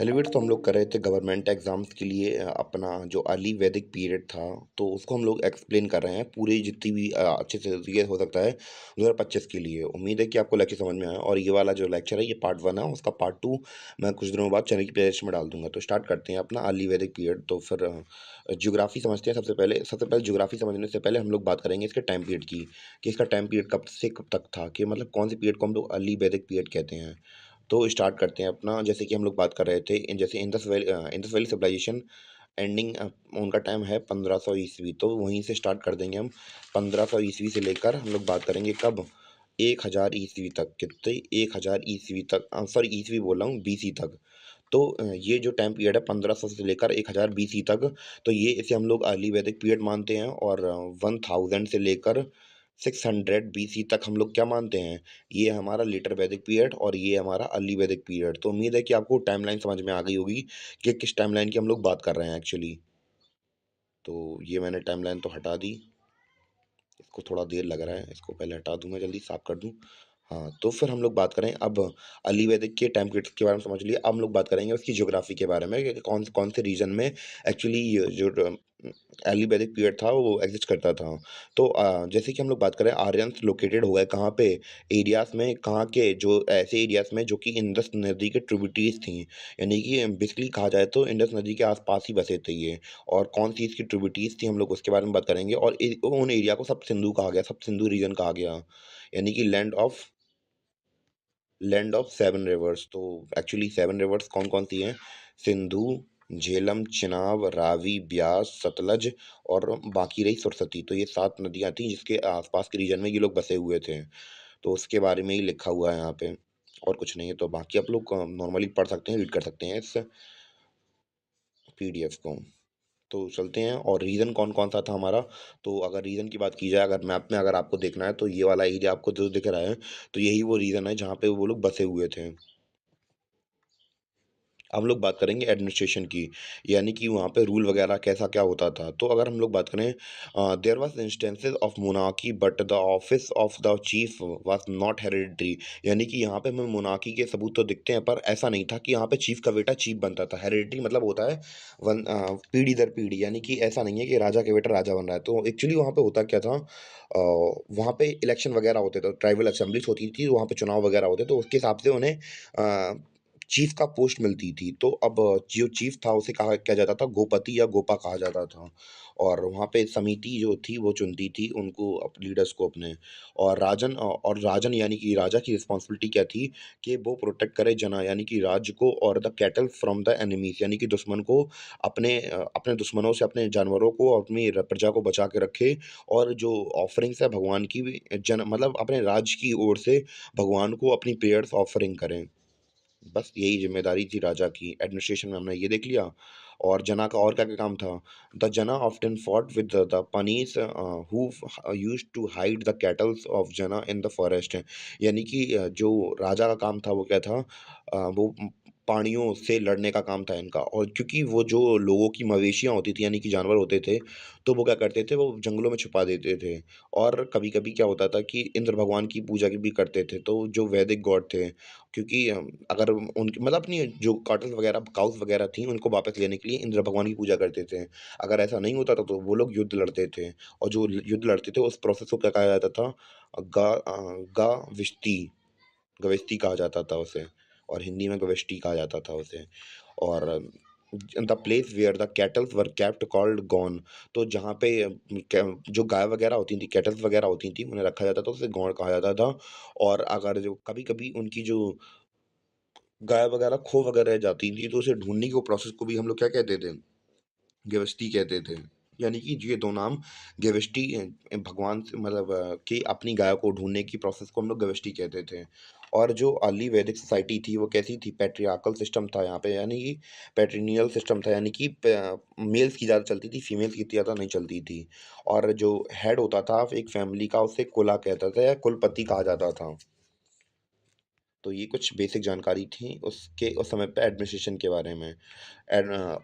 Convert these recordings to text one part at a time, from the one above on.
हेलोविट तो हम लोग कर रहे थे गवर्नमेंट एग्ज़ाम्स के लिए अपना जो अर्ली वैदिक पीरियड था, तो उसको हम लोग एक्सप्लेन कर रहे हैं पूरी जितनी भी अच्छे से ये हो सकता है 2025 के लिए। उम्मीद है कि आपको लेक्चर समझ में आया और ये वाला जो लेक्चर है ये पार्ट 1 है, उसका पार्ट 2 मैं कुछ दिनों बाद चैनल की प्लेलिस्ट में डाल दूँगा। तो स्टार्ट करते हैं अपना अर्ली वैदिक पीरियड। तो फिर ज्योग्राफी समझते हैं सबसे पहले ज्योग्राफी समझने से पहले हम लोग बात करेंगे इसके टाइम पीरियड की, कि इसका टाइम पीरियड कब से कब तक था, कि मतलब कौन से पीरियड को हम लोग अर्ली वैदिक पीरियड कहते हैं। तो स्टार्ट करते हैं अपना, जैसे कि हम लोग बात कर रहे थे जैसे इंडस वैली सिविलाइजेशन एंडिंग, उनका टाइम है 1500 ईस्वी। तो वहीं से स्टार्ट कर देंगे हम। 1500 ईस्वी से लेकर हम लोग बात करेंगे कब, 1000 ईस्वी तक। कितने, 1000 ईस्वी तक, सॉरी ईस्वी बोल रहा हूँ, बीसी तक। तो ये जो टाइम पीरियड है 1500 से लेकर 1000 बीसी तक, तो ये इसे हम लोग अर्ली वैदिक पीरियड मानते हैं। और 1000 से लेकर 600 बीसी तक हम लोग क्या मानते हैं, ये हमारा लेटर वैदिक पीरियड और ये हमारा अर्ली वैदिक पीरियड। तो उम्मीद है कि आपको टाइमलाइन समझ में आ गई होगी कि किस टाइमलाइन की हम लोग बात कर रहे हैं एक्चुअली। तो ये मैंने टाइमलाइन तो हटा दी, इसको थोड़ा देर लग रहा है, इसको पहले हटा दूँ, मैं जल्दी साफ कर दूँ। हाँ, तो फिर हम लोग बात करें अब अर्ली वैदिक के टाइम पीरियड के बारे में समझ लिए। अब हम लोग बात करेंगे उसकी ज्योग्राफी के बारे में, कि कौन से रीजन में एक्चुअली ये जो अर्ली वैदिक पीरियड था वो एग्जिस्ट करता था। तो जैसे कि हम लोग बात करें, आर्यन्स लोकेटेड हुआ है कहाँ पे, एरियाज में, कहाँ के, जो ऐसे एरियाज में जो कि इंडस नदी के ट्रिब्यूटरीज थी, यानी कि बेसिकली कहा जाए तो इंडस नदी के आसपास ही बसे थे ये। और कौन सी इसकी ट्रिब्यूटरीज थी हम लोग उसके बारे में बात करेंगे। और उन एरिया को सब सिंधु कहा गया, सब सिंधु रीजन कहा गया, यानी कि लैंड ऑफ 7 रिवर्स। तो एक्चुअली 7 रिवर्स कौन-कौन सी हैं? सिंधु, झेलम, चिनाब, रावी, ब्यास, सतलज और बाकी रही सरस्वती। तो ये 7 नदियाँ थीं जिसके आस-पास के रीजन में ये लोग बसे हुए थे। तो उसके बारे में ही लिखा हुआ है यहाँ पे, और कुछ नहीं है। तो बाकी आप लोग नॉर्मली पढ़ सकते हैं, रीड कर सकते हैं इस पीडीएफ को। तो चलते हैं, और रीज़न कौन-कौन सा था हमारा। तो अगर रीज़न की बात की जाए, अगर मैप में अगर आपको देखना है, तो ये वाला एरिया आपको जो दिख रहा है, तो यही वो रीज़न है जहाँ पे वो लोग बसे हुए थे। हम लोग बात करेंगे एडमिनिस्ट्रेशन की, यानी कि वहाँ पे रूल वगैरह कैसा क्या होता था। तो अगर हम लोग बात करें, there was instances of monarchy but the office of the chief was not hereditary, यानी कि यहाँ पे हमें मोनार्की के सबूत तो दिखते हैं, पर ऐसा नहीं था कि यहाँ पे चीफ का बेटा चीफ बनता था। हेरेडिटरी मतलब होता है पीढ़ी दर पीढ़ी, यानी कि ऐसा नहीं है कि राजा का बेटा राजा बन रहा है। तो एक्चुअली वहाँ पे होता क्या था, वहाँ पे इलेक्शन वगैरह होते थे, ट्राइबल असेंबलीज होती थी, वहाँ पे चुनाव वगैरह होते, तो उसके हिसाब से उन्हें चीफ का पोस्ट मिलती थी। तो अब जो चीफ था उसे कहा क्या जाता था, गोपति या गोपा कहा जाता था। और वहाँ पे समिति जो थी वो चुनती थी उनको, लीडर्स को अपने। और और राजन यानी कि राजा की रिस्पॉन्सिबिलिटी क्या थी, कि वो प्रोटेक्ट करे जना यानी कि राज्य को, और the cattle from the enemies यानी कि दुश्मन को, अपने दुश्मनों से अपने जानवरों को, अपनी प्रजा को बचा के रखे। और जो ऑफरिंग्स है भगवान की भी, जन मतलब अपने राज्य की ओर से भगवान को अपनी प्रेयर्स ऑफरिंग करें। बस यही ज़िम्मेदारी थी राजा की। एडमिनिस्ट्रेशन में हमने ये देख लिया। और जना का और क्या-क्या काम था? The jana often fought with the Panis who used to hide the cattles of jana in the forest, यानी कि जो राजा का काम था वो क्या था? वो पानियों से लड़ने का काम था इनका। और क्योंकि वो जो लोगों की मवेशियाँ होती थी, यानी कि जानवर होते थे, तो वो क्या करते थे, वो जंगलों में छुपा देते थे। और कभी-कभी क्या होता था कि इंद्र भगवान की पूजा भी करते थे। तो जो वैदिक गॉड थे, क्योंकि अगर उनकी मतलब अपनी जो कॉटन्स वगैरह, काउज़ वगैरह थी, उनको वापस लेने के लिए इंद्र भगवान की पूजा करते थे। अगर ऐसा नहीं होता था, तो वो लोग युद्ध लड़ते थे। और जो युद्ध लड़ते थे, उस प्रोसेस को क्या कहा जाता था? गाविष्टी, गविष्टि कहा जाता था उसे। और हिंदी में गविष्टि कहा जाता था उसे। और the place where the cattles were kept called गॉन, तो जहाँ पे जो गाय वगैरह होती थी, कैटल्स वगैरह होती थी, उन्हें रखा जाता था, उसे गौण कहा जाता था। और अगर जो कभी-कभी उनकी जो गाय वगैरह खो वगैरह जाती थी, तो उसे ढूँढने के प्रोसेस को भी हम लोग क्या कहते थे? गेवस्टी कहते थे। यानी कि ये 2 नाम, गेवस्टी भगवान से मतलब कि अपनी गाय को ढूँढने की प्रोसेस को हम लोग गेवस्टी कहते थे। और जो अर्ली वैदिक सोसाइटी थी वो कैसी थी? पैट्रियार्कल सिस्टम था यहाँ पे, यानी कि पैट्रिनियल सिस्टम था, यानी कि मेल्स की ज़्यादा चलती थी, फीमेल्स की इतनी ज़्यादा नहीं चलती थी। और जो हेड होता था एक फैमिली का, उसे कुला कहता था या कुलपति कहा जाता था। तो ये कुछ बेसिक जानकारी थी उसके उस समय पे एडमिनिस्ट्रेशन के बारे में।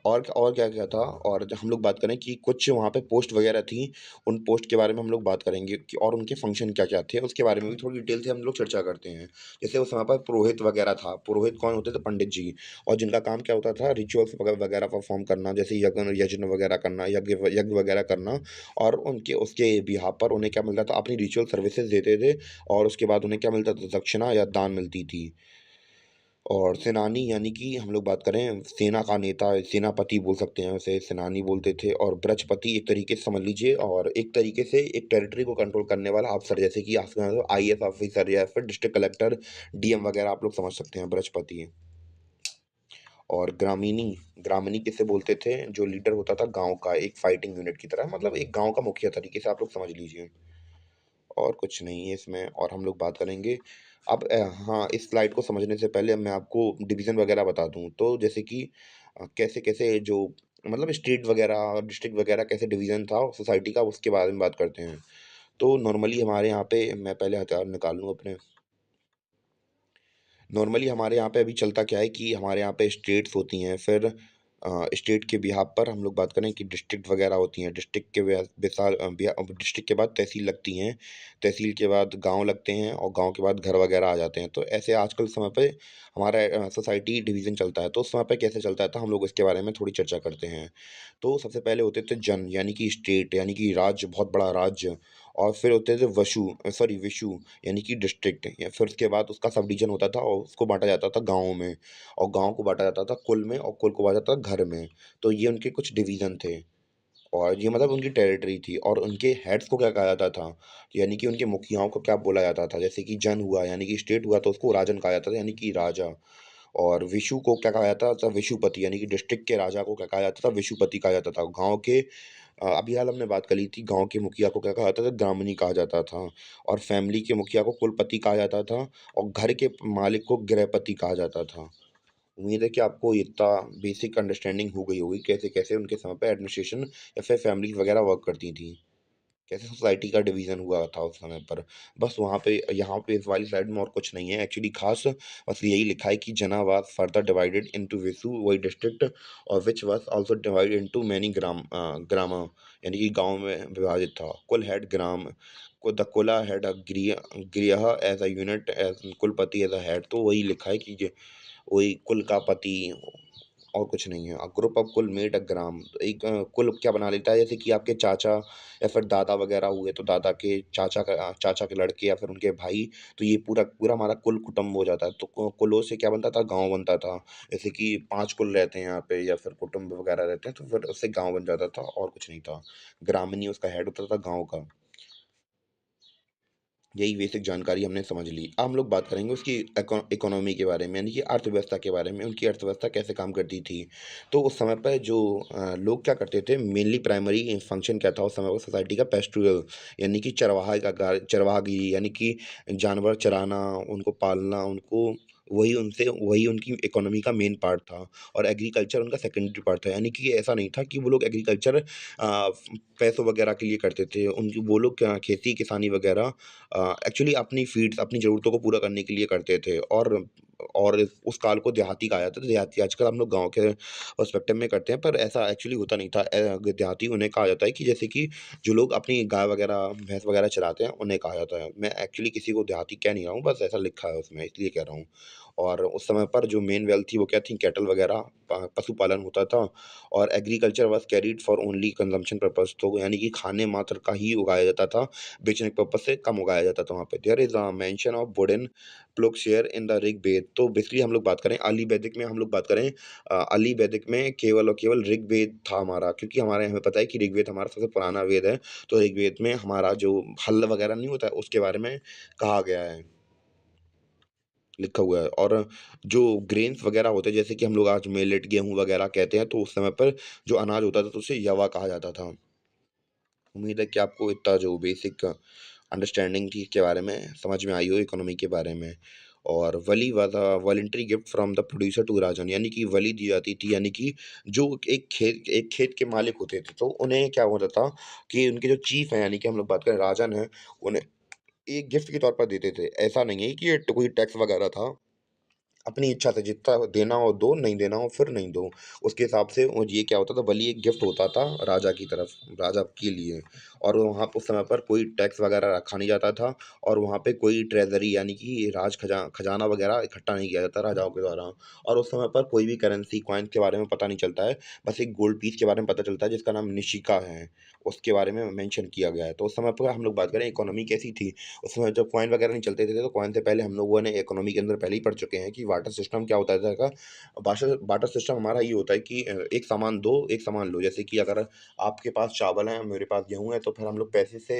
और क्या-क्या था और ज हम लोग बात करें कि कुछ वहाँ पे पोस्ट वगैरह थी, उन पोस्ट के बारे में हम लोग बात करेंगे कि और उनके फंक्शन क्या-क्या थे, उसके बारे में भी थोड़ी डिटेल से हम लोग चर्चा करते हैं। जैसे उस समय पर पुरोहित वगैरह था, पुरोहित कौन होते थे? पंडित जी और जिनका काम क्या होता था? रिचुअल्स वगैरह परफॉर्म करना, जैसे यज्ञ वगैरह करना, यज्ञ वगैरह करना और उनके उसके बिहाफ़ पर उन्हें क्या मिलता था? अपनी रिचुअल सर्विसेज़ देते थे और उसके बाद उन्हें क्या मिलता था? दक्षिणा या दान मिलती थी। और सेनानी यानी कि हम लोग बात करें सेना का नेता, सेनापति बोल सकते हैं उसे, सेनानी बोलते थे और ब्रजपति एक तरीके से समझ लीजिए और एक तरीके से एक टेरिटरी को कंट्रोल करने वाला अफ़सर जैसे कि आईएएस ऑफ़िसर या फिर डिस्ट्रिक्ट कलेक्टर, डीएम वगैरह आप लोग समझ सकते हैं ब्रजपति। और ग्रामीणी किसे बोलते थे? जो लीडर होता था गाँव का एक फाइटिंग यूनिट की तरह मतलब एक गाँव का मुखिया तरीके से आप लोग समझ लीजिए। और कुछ नहीं है इसमें और हम लोग बात करेंगे। अब हाँ, इस स्लाइड को समझने से पहले मैं आपको डिवीज़न वगैरह बता दूँ। तो जैसे कि कैसे-कैसे जो मतलब स्टेट वगैरह, डिस्ट्रिक्ट वगैरह कैसे डिवीज़न था सोसाइटी का उसके बारे में बात करते हैं। तो नॉर्मली हमारे यहाँ पे मैं पहले हथियार निकाल लूँ अपने। नॉर्मली हमारे यहाँ पे अभी चलता क्या है कि हमारे यहाँ पे स्टेट्स होती हैं, फिर स्टेट के बिहाफ़ पर हम लोग बात करें कि डिस्ट्रिक्ट वगैरह होती हैं, डिस्ट्रिक्ट के डिस्ट्रिक्ट के बाद तहसील लगती हैं, तहसील के बाद गाँव लगते हैं और गाँव के बाद घर वगैरह आ जाते हैं। तो ऐसे आजकल समय पे हमारा सोसाइटी डिवीज़न चलता है, तो उस समय पे कैसे चलता है, तो हम लोग इसके बारे में थोड़ी चर्चा करते हैं। तो सबसे पहले होते थे जन, यानी कि स्टेट, यानी कि राज्य, बहुत बड़ा राज्य और फिर होते थे विशु यानी कि डिस्ट्रिक्ट या फिर उसके बाद उसका सब डिवीज़न होता था और उसको बाँटा जाता था गाँव में और गाँव को बाँटा जाता था कुल में और कुल को बाँटा जाता था घर में। तो ये उनके कुछ डिवीज़न थे और ये मतलब उनकी टेरिटरी थी और उनके हेड्स को क्या कहा जाता था, यानी कि उनके मुखियाओं को क्या बोला जाता था। जैसे कि जन हुआ यानी कि स्टेट हुआ तो उसको राजन कहा जाता था यानी कि राजा और विशु को क्या कहा जाता था विशुपति यानी कि डिस्ट्रिक्ट के राजा को क्या कहा जाता था विशुपति कहा जाता था। गाँव के अभी हाल हमने बात करी थी गाँव के मुखिया को क्या कहा जाता था ग्रामनी कहा जाता था और फैमिली के मुखिया को कुलपति कहा जाता था और घर के मालिक को गृहपति कहा जाता था। उम्मीद है कि आपको इतना बेसिक अंडरस्टैंडिंग हो गई होगी कैसे-कैसे उनके समय पे एडमिनिस्ट्रेशन या फिर फैमिली वगैरह वर्क करती थी। कैसे सोसाइटी का डिवीज़न हुआ था उस समय पर। बस वहाँ पे यहाँ पे इस वाली स्लाइड में और कुछ नहीं है एक्चुअली ख़ास बस यही लिखा है कि jana was further divided into विसु वही डिस्ट्रिक्ट और which was also divided into many grama यानी कि गाँव में विभाजित था। कुल हेड ग्राम को द कुला हैड अ गृह एज़ अ यूनिट एज़ कुलपति एज़ अ हेड तो वही लिखा है कि वही कुल का पति और कुछ नहीं है। ग्रुप ऑफ कुल मेड अ ग्राम एक कुल क्या बना लेता है जैसे कि आपके चाचा या फिर दादा वगैरह हुए तो दादा के चाचा के लड़के या फिर उनके भाई तो ये पूरा पूरा हमारा कुल कुटुंब हो जाता है। तो कुलों से क्या बनता था गाँव बनता था। जैसे कि 5 कुल रहते हैं यहाँ पे या फिर कुटुंब वगैरह रहते हैं तो फिर उससे गाँव बन जाता था और कुछ नहीं था। ग्रामीण उसका हेड होता था गाँव का। यही बेसिक जानकारी हमने समझ ली। अब हम लोग बात करेंगे उसकी इकोनॉमी के बारे में, यानी कि अर्थव्यवस्था के बारे में, उनकी अर्थव्यवस्था कैसे काम करती थी। तो उस समय पे जो लोग क्या करते थे, मेनली प्राइमरी फंक्शन क्या था उस समय पे सोसाइटी का पेस्टोरल यानी कि चरवाहगिरी यानी कि जानवर चराना, उनको पालना, उनको वही उनकी इकोनॉमी का मेन पार्ट था और एग्रीकल्चर उनका सेकेंडरी पार्ट था। यानी कि ऐसा नहीं था कि वो लोग एग्रीकल्चर पैसों वगैरह के लिए करते थे। उनकी वो लोग क्या खेती-किसानी वगैरह एक्चुअली अपनी फ़ीड्स अपनी ज़रूरतों को पूरा करने के लिए करते थे और उस काल को देहाती कहा जाता था। देहाती आजकल हम लोग गाँव के पर्सपेक्टिव में करते हैं, पर ऐसा एक्चुअली होता नहीं था। देहाती उन्हें कहा जाता है कि जैसे कि जो लोग अपनी गाय वगैरह, भैंस वगैरह चराते हैं, उन्हें कहा जाता है। मैं एक्चुअली किसी को देहाती कह नहीं रहा हूँ, बस ऐसा लिखा है उसमें, इसलिए कह रहा हूँ। और उस समय पर जो मेन वेल्थ थी, वो क्या थी, कैटल वगैरह पशुपालन होता था और agriculture was carried for only consumption purpose तो यानी कि खाने मात्र का ही उगाया जाता था। बेचने के पर्पज़ से कम उगाया जाता था वहाँ पे। There is a mention of wooden ploughshare in the Rigveda तो बेसिकली हम लोग बात करें अर्ली वैदिक में हम लोग बात करें अर्ली वैदिक में केवल और केवल ऋग्वेद था हमारा क्योंकि हमारे हमें पता है कि ऋग्वेद हमारा सबसे पुराना वेद है। तो ऋग्वेद में हमारा जो हल वगैरह नहीं होता है, उसके बारे में कहा गया है, लिखा हुआ है और जो ग्रेन्स वगैरह होते हैं, जैसे कि हम लोग आज मिलेट, गेहूँ वगैरह कहते हैं, तो उस समय पर जो अनाज होता था, तो उसे यवा कहा जाता था। उम्मीद है कि आपको इतना जो बेसिक अंडरस्टैंडिंग थी इसके बारे में समझ में आई हो इकोनॉमी के बारे में। और bali was a voluntary gift from the producer to rajan यानी कि वली दी जाती थी यानी कि जो एक खेत के मालिक होते थे, तो उन्हें क्या होता था कि उनके जो चीफ हैं यानी कि हम लोग बात करें राजन हैं, उन्हें एक गिफ्ट के तौर पर देते थे। ऐसा नहीं है कि ये कोई टैक्स वगैरह था। अपनी इच्छा से जितना देना हो दो, नहीं देना हो फिर नहीं दो। उसके हिसाब से वो ये क्या होता था, बलि एक गिफ्ट होता था राजा की तरफ, राजा के लिए। और वहाँ पे उस समय पर कोई टैक्स वगैरह रखा नहीं जाता था, और वहाँ पे कोई ट्रेज़री यानी कि खजाना वगैरह इकट्ठा नहीं किया जाता राजाओं के द्वारा। और उस समय पर कोई भी करेंसी, कॉइन्स के बारे में पता नहीं चलता है, बस एक गोल्ड पीस के बारे में पता चलता है जिसका नाम निशिका है, उसके बारे में मेंशन किया गया है। तो उस समय पर हम लोग बात करें इकोनॉमी कैसी थी, उस समय जब कॉइन वगैरह नहीं चलते थे, तो कॉइन से पहले हम लोगों ने इकोनॉमी के अंदर पहले ही पढ़ चुके हैं कि बाटर सिस्टम क्या होता था का। बाटर बाटर सिस्टम हमारा ये होता है कि एक सामान दो, एक सामान लो। जैसे कि अगर आपके पास चावल है, मेरे पास गेहूँ है, तो फिर हम लोग पैसे से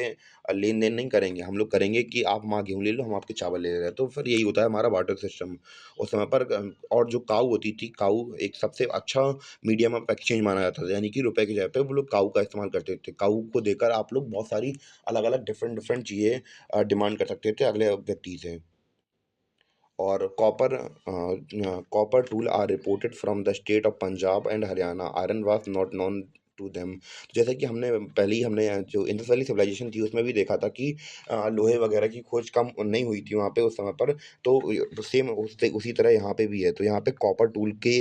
लेन-देन नहीं करेंगे। हम लोग करेंगे कि आप वहाँ गेहूँ ले लो, हम आपके चावल ले रहे हैं। तो फिर यही होता है हमारा बाटर सिस्टम। उस समय पर और जो काऊ होती थी, काऊ एक सबसे अच्छा मीडियम ऑफ एक्सचेंज माना जाता था, यानी कि रुपए की जगह पे वो लोग काऊ का इस्तेमाल करते थे। काऊ को देकर आप लोग बहुत सारी अलग-अलग, डिफरेंट-डिफरेंट चीज़ें डिमांड कर सकते थे अगले व्यक्ति से। और copper tool are reported from the state of Punjab and Haryana, iron was not known to them. जैसे कि हमने जो इंडस वैली सिविलाइजेशन थी उसमें भी देखा था कि लोहे वगैरह की खोज कम नहीं हुई थी वहाँ पे उस समय पर। तो सेम उसी तरह यहाँ पे भी है। तो यहाँ पे कॉपर टूल के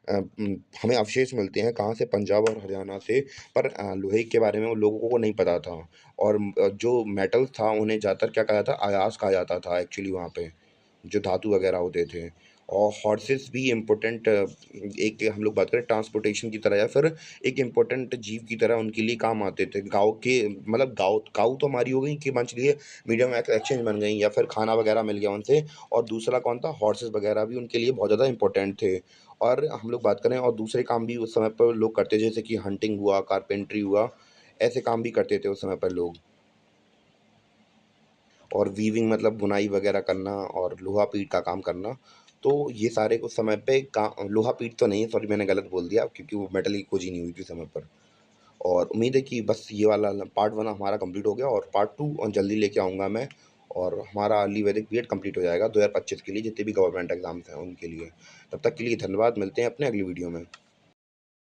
हमें अवशेष मिलते हैं कहाँ से, पंजाब और हरियाणा से। पर लोहे के बारे में उन लोगों को नहीं पता था। और जो मेटल्स था उन्हें ज़्यादातर क्या कहा जाता, अयस्क कहा जाता था एक्चुअली वहाँ पे, जो धातु वगैरह होते थे। और हॉर्सेस भी इम्पोर्टेंट, एक हम लोग बात करें ट्रांसपोर्टेशन की तरह, या फिर एक इम्पोर्टेंट जीव की तरह उनके लिए काम आते थे। गाँव के मतलब गाँव काऊ तो हमारी हो गई कि मंच लिए मीडियम एक्सचेंज बन गई, या फिर खाना वगैरह मिल गया उनसे। और दूसरा कौन था, हॉर्सेस वगैरह भी उनके लिए बहुत ज़्यादा इम्पोर्टेंट थे। और हम लोग बात करें और दूसरे काम भी उस समय पर लोग करते थे, जैसे कि हंटिंग हुआ, कारपेंट्री हुआ, ऐसे काम भी करते थे उस समय पर लोग। और वीविंग मतलब बुनाई वगैरह करना, और लोहा-पीट का काम करना। तो ये सारे उस समय पे का लोहा-पीट तो नहीं है, सॉरी मैंने गलत बोल दिया, क्योंकि वो मेटल की खोज ही नहीं हुई थी उस समय पर। और उम्मीद है कि बस ये वाला पार्ट 1 हमारा कंप्लीट हो गया, और पार्ट 2 जल्दी लेके आऊँगा मैं। और हमारा अर्ली वैदिक पीरियड कंप्लीट हो जाएगा 2025 के लिए, जितने भी गवर्नमेंट एग्ज़ाम्स हैं उनके लिए। तब तक के लिए धन्यवाद, मिलते हैं अपने अगली वीडियो में।